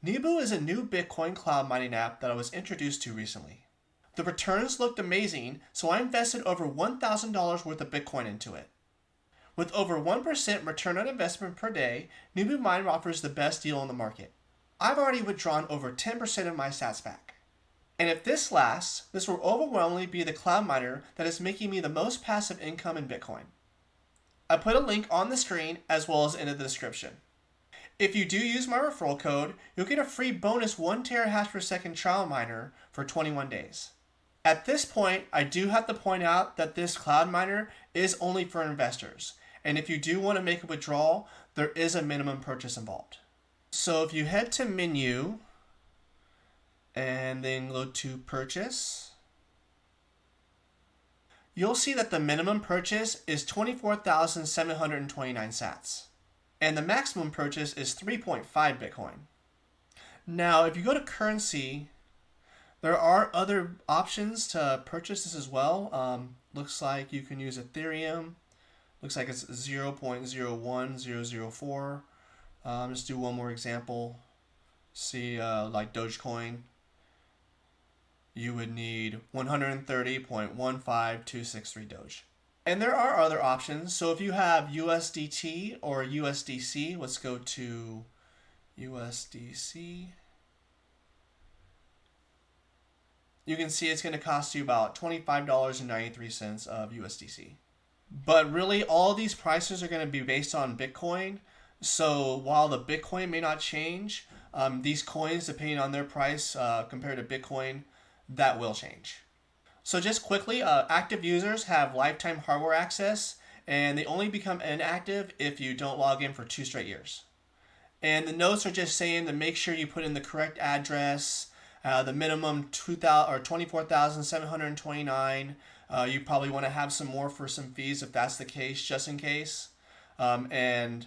Nebu is a new Bitcoin cloud mining app that I was introduced to recently. The returns looked amazing, so I invested over $1,000 worth of Bitcoin into it. With over 1% return on investment per day, NebuMine offers the best deal on the market. I've already withdrawn over 10% of my sats back. And if this lasts, this will overwhelmingly be the cloud miner that is making me the most passive income in Bitcoin. I put a link on the screen as well as in the description. If you do use my referral code, you'll get a free bonus 1 terahash per second trial miner for 21 days. At this point, I do have to point out that this cloud miner is only for investors. And if you do want to make a withdrawal, there is a minimum purchase involved. So if you head to menu and then go to purchase, you'll see that the minimum purchase is 24,729 sats. And the maximum purchase is 3.5 Bitcoin. Now, if you go to currency, there are other options to purchase this as well. Looks like you can use Ethereum. Looks like it's 0.01004. Just do one more example. See, like Dogecoin, you would need 130.15263 Doge. And there are other options. So if you have USDT or USDC, let's go to USDC. You can see it's going to cost you about $25.93 of USDC. But really, all these prices are going to be based on Bitcoin. So while the Bitcoin may not change, these coins, depending on their price compared to Bitcoin, that will change. So just quickly, active users have lifetime hardware access, and they only become inactive if you don't log in for 2 straight years. And the notes are just saying to make sure you put in the correct address, the minimum 24,729. You probably want to have some more for some fees if that's the case, just in case, and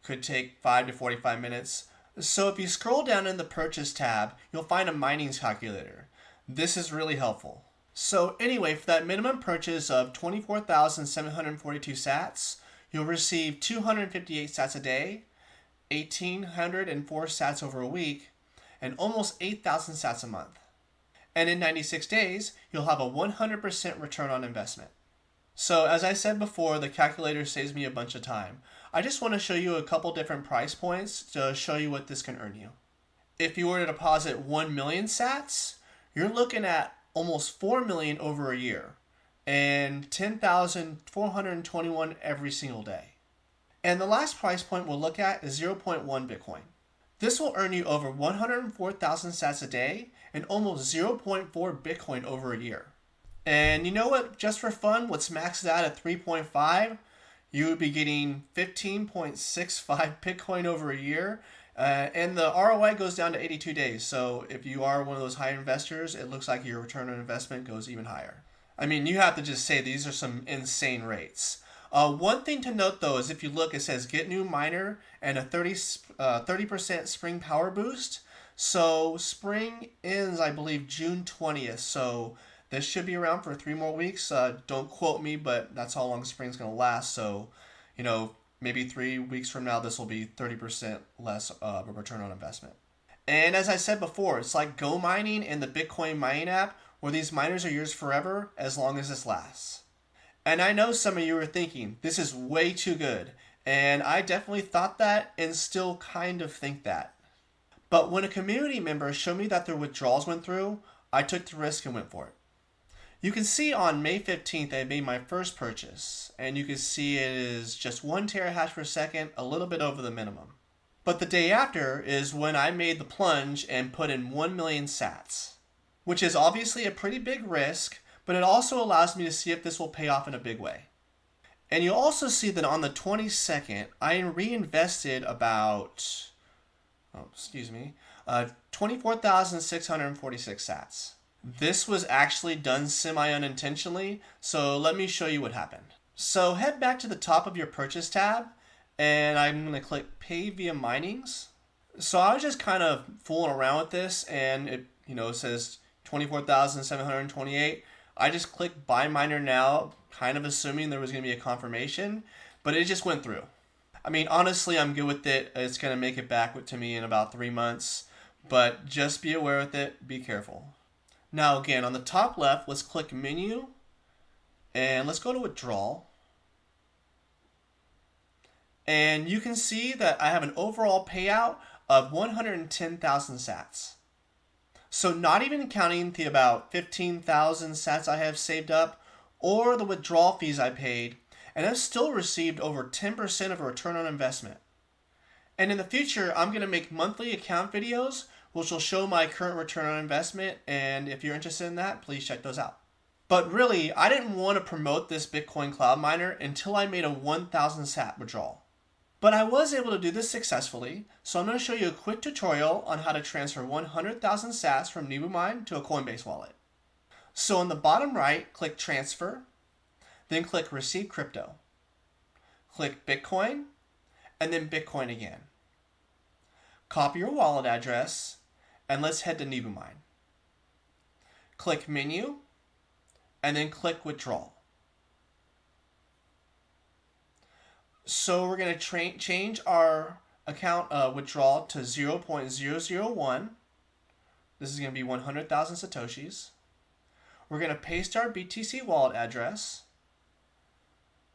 could take 5 to 45 minutes. So if you scroll down in the purchase tab, you'll find a mining calculator. This is really helpful. So anyway, for that minimum purchase of 24,742 sats, you'll receive 258 sats a day, 1,804 sats over a week, and almost 8,000 sats a month. And in 96 days, you'll have a 100% return on investment. So as I said before, the calculator saves me a bunch of time. I just want to show you a couple different price points to show you what this can earn you. If you were to deposit 1 million sats, you're looking at almost 4 million over a year and 10,421 every single day. And the last price point we'll look at is 0.1 Bitcoin. This will earn you over 104,000 sats a day and almost 0.4 Bitcoin over a year. And you know what? Just for fun, what's maxed out at 3.5, you would be getting 15.65 Bitcoin over a year. And the ROI goes down to 82 days. So if you are one of those high investors, it looks like your return on investment goes even higher. I mean, you have to just say these are some insane rates. One thing to note though is if you look, it says get new miner and a 30% spring power boost. So spring ends, I believe, June 20th. So this should be around for 3 more weeks. Don't quote me, but that's how long spring's going to last. So, maybe 3 weeks from now, this will be 30% less of a return on investment. And as I said before, it's like Go Mining and the Bitcoin mining app, where these miners are yours forever as long as this lasts. And I know some of you are thinking, this is way too good. And I definitely thought that and still kind of think that. But when a community member showed me that their withdrawals went through, I took the risk and went for it. You can see on May 15th, I made my first purchase, and you can see it is just 1 terahash per second, a little bit over the minimum. But the day after is when I made the plunge and put in 1 million sats, which is obviously a pretty big risk, but it also allows me to see if this will pay off in a big way. And you'll also see that on the 22nd, I reinvested about, 24,646 sats. This was actually done semi-unintentionally, so let me show you what happened. So head back to the top of your purchase tab, and I'm going to click Pay Via Minings. So I was just kind of fooling around with this, and it says 24,728. I just clicked Buy Miner Now, kind of assuming there was going to be a confirmation, but it just went through. I mean, honestly, I'm good with it. It's going to make it back to me in about 3 months. but just be aware with it, be careful. Now again, on the top left, let's click menu and let's go to withdrawal. And you can see that I have an overall payout of 110,000 sats. So not even counting the about 15,000 sats I have saved up or the withdrawal fees I paid, and I've still received over 10% of a return on investment. And in the future, I'm going to make monthly account videos which will show my current return on investment, and if you're interested in that, please check those out. But really, I didn't want to promote this Bitcoin cloud miner until I made a 1,000 sat withdrawal. But I was able to do this successfully, so I'm going to show you a quick tutorial on how to transfer 100,000 sats from NebuMine to a Coinbase wallet. So on the bottom right, click Transfer, then click Receive Crypto. Click Bitcoin, and then Bitcoin again. Copy your wallet address, and let's head to NebuMine. Click Menu, and then click Withdrawal. So we're going to change our account withdrawal to 0.001. This is going to be 100,000 Satoshis. We're going to paste our BTC wallet address.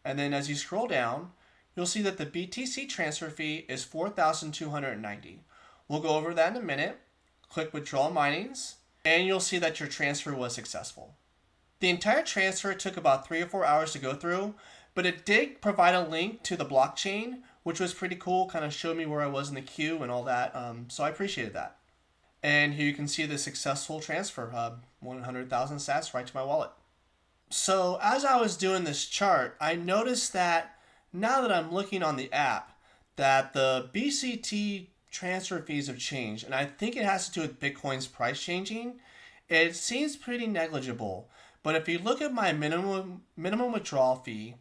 And then as you scroll down, you'll see that the BTC transfer fee is 4,290. We'll go over that in a minute. Click Withdrawal Minings, and you'll see that your transfer was successful. The entire transfer took about 3 or 4 hours to go through, but it did provide a link to the blockchain, which was pretty cool, kind of showed me where I was in the queue and all that, so I appreciated that. And here you can see the successful transfer, 100,000 sats right to my wallet. So as I was doing this chart, I noticed that now that I'm looking on the app, that the BCT transfer fees have changed, and I think it has to do with Bitcoin's price changing. It seems pretty negligible, but if you look at my minimum withdrawal fee,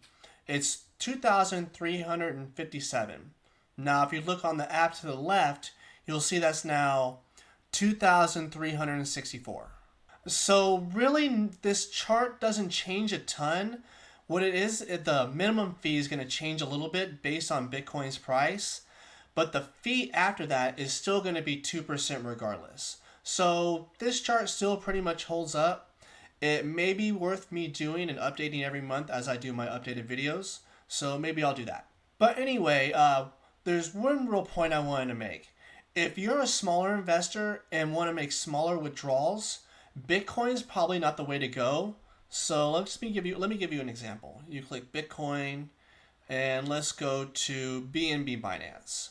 it's 2,357. Now, if you look on the app to the left, you'll see that's now 2,364. So really, this chart doesn't change a ton. What it is, the minimum fee is going to change a little bit based on Bitcoin's price, but the fee after that is still going to be 2% regardless. So this chart still pretty much holds up. It may be worth me doing and updating every month as I do my updated videos, so maybe I'll do that. But anyway, there's one real point I wanted to make. If you're a smaller investor and want to make smaller withdrawals, Bitcoin is probably not the way to go. So let me give you an example. You click Bitcoin, and let's go to BNB Binance.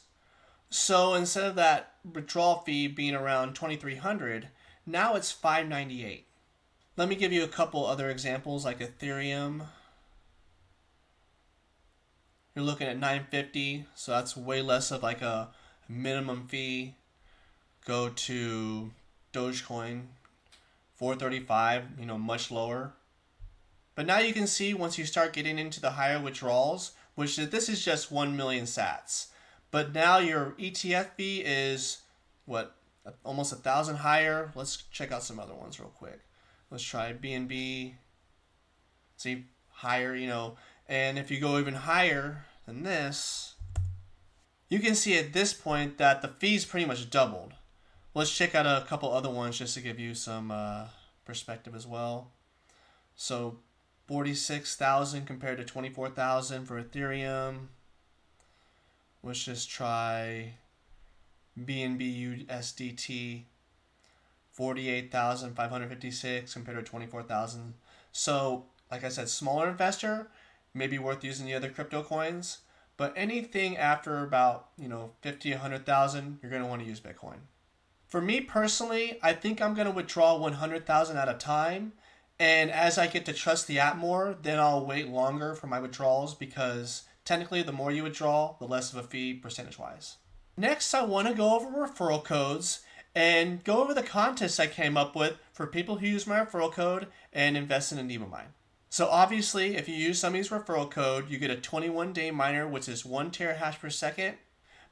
So instead of that withdrawal fee being around 2,300, now it's 598. Let me give you a couple other examples, like Ethereum. You're looking at 950, so that's way less of like a minimum fee. Go to Dogecoin, 435, much lower. But now you can see once you start getting into the higher withdrawals, which this is just 1 million sats. But now your ETF fee is, almost 1,000 higher. Let's check out some other ones real quick. Let's try BNB. See, higher, and if you go even higher than this, you can see at this point that the fees pretty much doubled. Let's check out a couple other ones just to give you some perspective as well. So 46,000 compared to 24,000 for Ethereum. Let's just try BNB USDT, 48,556 compared to 24,000. So, like I said, smaller investor, maybe worth using the other crypto coins, but anything after about 50, 100,000, you're going to want to use Bitcoin. For me personally, I think I'm going to withdraw 100,000 at a time, and as I get to trust the app more, then I'll wait longer for my withdrawals, because technically the more you withdraw, the less of a fee percentage-wise. Next, I want to go over referral codes and go over the contests I came up with for people who use my referral code and invest in a NebuMine. So obviously, if you use somebody's referral code, you get a 21-day miner, which is 1 terahash per second.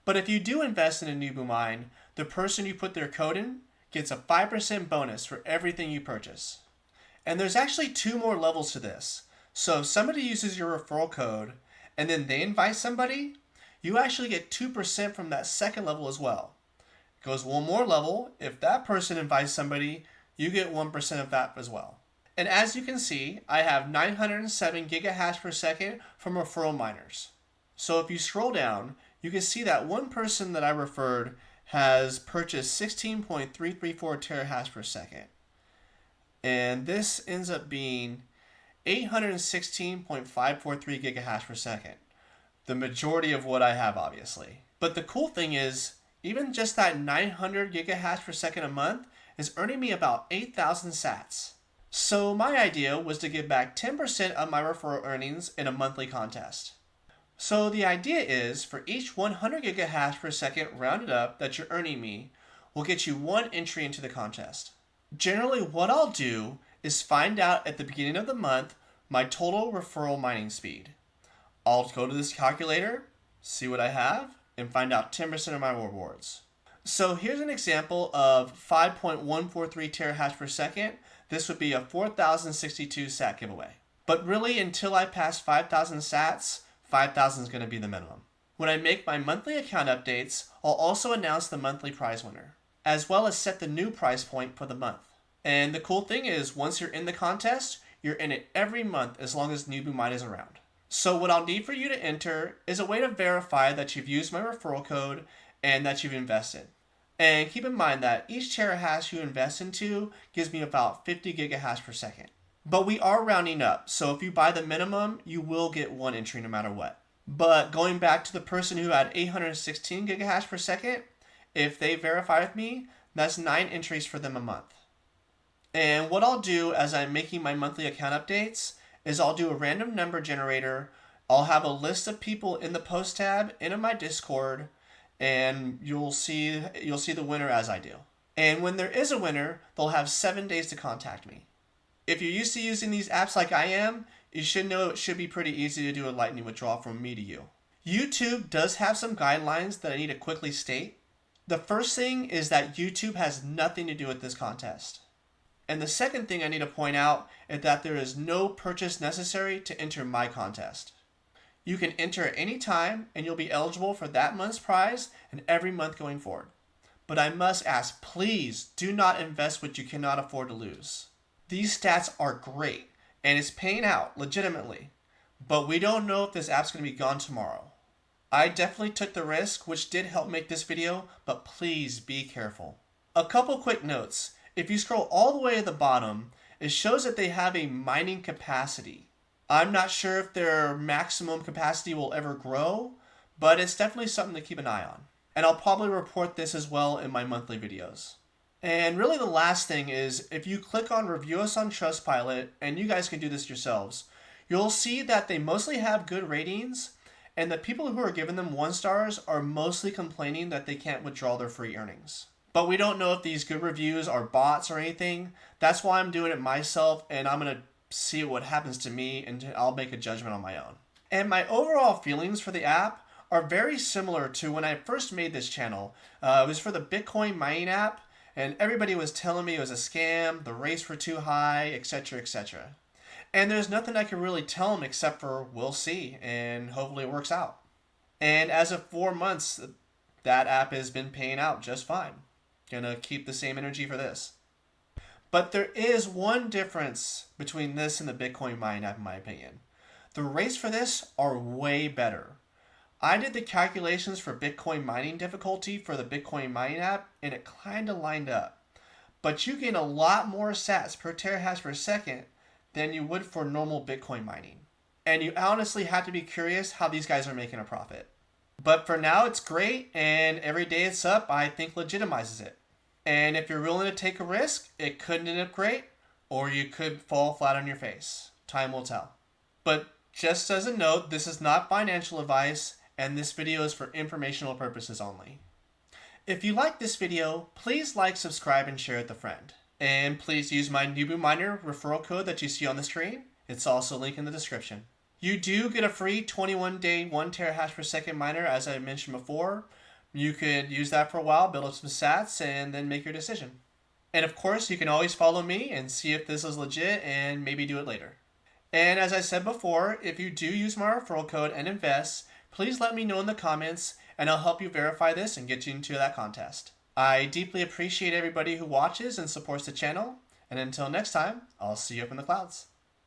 But if you do invest in a NebuMine, the person you put their code in gets a 5% bonus for everything you purchase. And there's actually 2 more levels to this. So if somebody uses your referral code and then they invite somebody, you actually get 2% from that second level as well. Goes one more level. If that person invites somebody, you get 1% of that as well. And as you can see, I have 907 gigahash per second from referral miners. So if you scroll down, you can see that one person that I referred has purchased 16.334 terahash per second. And this ends up being 816.543 gigahash per second. The majority of what I have, obviously. But the cool thing is, even just that 900 gigahash per second a month is earning me about 8,000 sats. So my idea was to give back 10% of my referral earnings in a monthly contest. So the idea is, for each 100 gigahash per second rounded up that you're earning me, will get you one entry into the contest. Generally, what I'll do is find out at the beginning of the month my total referral mining speed. I'll go to this calculator, see what I have, and find out 10% of my rewards. So here's an example of 5.143 terahash per second. This would be a 4,062 sat giveaway. But really, until I pass 5,000 sats, 5,000 is going to be the minimum. When I make my monthly account updates, I'll also announce the monthly prize winner, as well as set the new prize point for the month. And the cool thing is, once you're in the contest, you're in it every month as long as NebuMine is around. So what I'll need for you to enter is a way to verify that you've used my referral code and that you've invested. And keep in mind that each terahash you invest into gives me about 50 gigahash per second. But we are rounding up, so if you buy the minimum, you will get one entry no matter what. But going back to the person who had 816 gigahash per second, if they verify with me, that's 9 entries for them a month. And what I'll do as I'm making my monthly account updates is I'll do a random number generator. I'll have a list of people in the post tab and in my Discord, and you'll see the winner as I do. And when there is a winner, they'll have 7 days to contact me. If you're used to using these apps like I am, you should know it should be pretty easy to do a lightning withdrawal from me to you. YouTube does have some guidelines that I need to quickly state. The first thing is that YouTube has nothing to do with this contest. And the second thing I need to point out is that there is no purchase necessary to enter my contest. You can enter at any time and you'll be eligible for that month's prize and every month going forward. But I must ask, please do not invest what you cannot afford to lose. These stats are great and it's paying out legitimately, but we don't know if this app's going to be gone tomorrow. I definitely took the risk, which did help make this video, but please be careful. A couple quick notes. If you scroll all the way to the bottom, it shows that they have a mining capacity. I'm not sure if their maximum capacity will ever grow, but it's definitely something to keep an eye on. And I'll probably report this as well in my monthly videos. And really the last thing is, if you click on review us on Trustpilot, and you guys can do this yourselves, you'll see that they mostly have good ratings, and the people who are giving them 1 stars are mostly complaining that they can't withdraw their free earnings. But we don't know if these good reviews are bots or anything. That's why I'm doing it myself, and I'm going to see what happens to me, and I'll make a judgment on my own. And my overall feelings for the app are very similar to when I first made this channel. It was for the Bitcoin mining app, and everybody was telling me it was a scam, the rates were too high, etc., etc. And there's nothing I can really tell them except for we'll see, and hopefully it works out. And as of 4 months, that app has been paying out just fine. Gonna keep the same energy for this. But there is one difference between this and the Bitcoin mining app in my opinion. The rates for this are way better. I did the calculations for Bitcoin mining difficulty for the Bitcoin mining app and it kinda lined up. But you gain a lot more sats per terahash per second than you would for normal Bitcoin mining. And you honestly have to be curious how these guys are making a profit. But for now it's great, and every day it's up I think legitimizes it. And if you're willing to take a risk, it could end up great, or you could fall flat on your face. Time will tell. But just as a note, this is not financial advice, and this video is for informational purposes only. If you like this video, please like, subscribe, and share it with a friend. And please use my NebuMiner referral code that you see on the screen. It's also linked in the description. You do get a free 21-day 1 terahash per second miner, as I mentioned before. You could use that for a while, build up some sats, and then make your decision. And of course, you can always follow me and see if this is legit and maybe do it later. And as I said before, if you do use my referral code and invest, please let me know in the comments and I'll help you verify this and get you into that contest. I deeply appreciate everybody who watches and supports the channel. And until next time, I'll see you up in the clouds.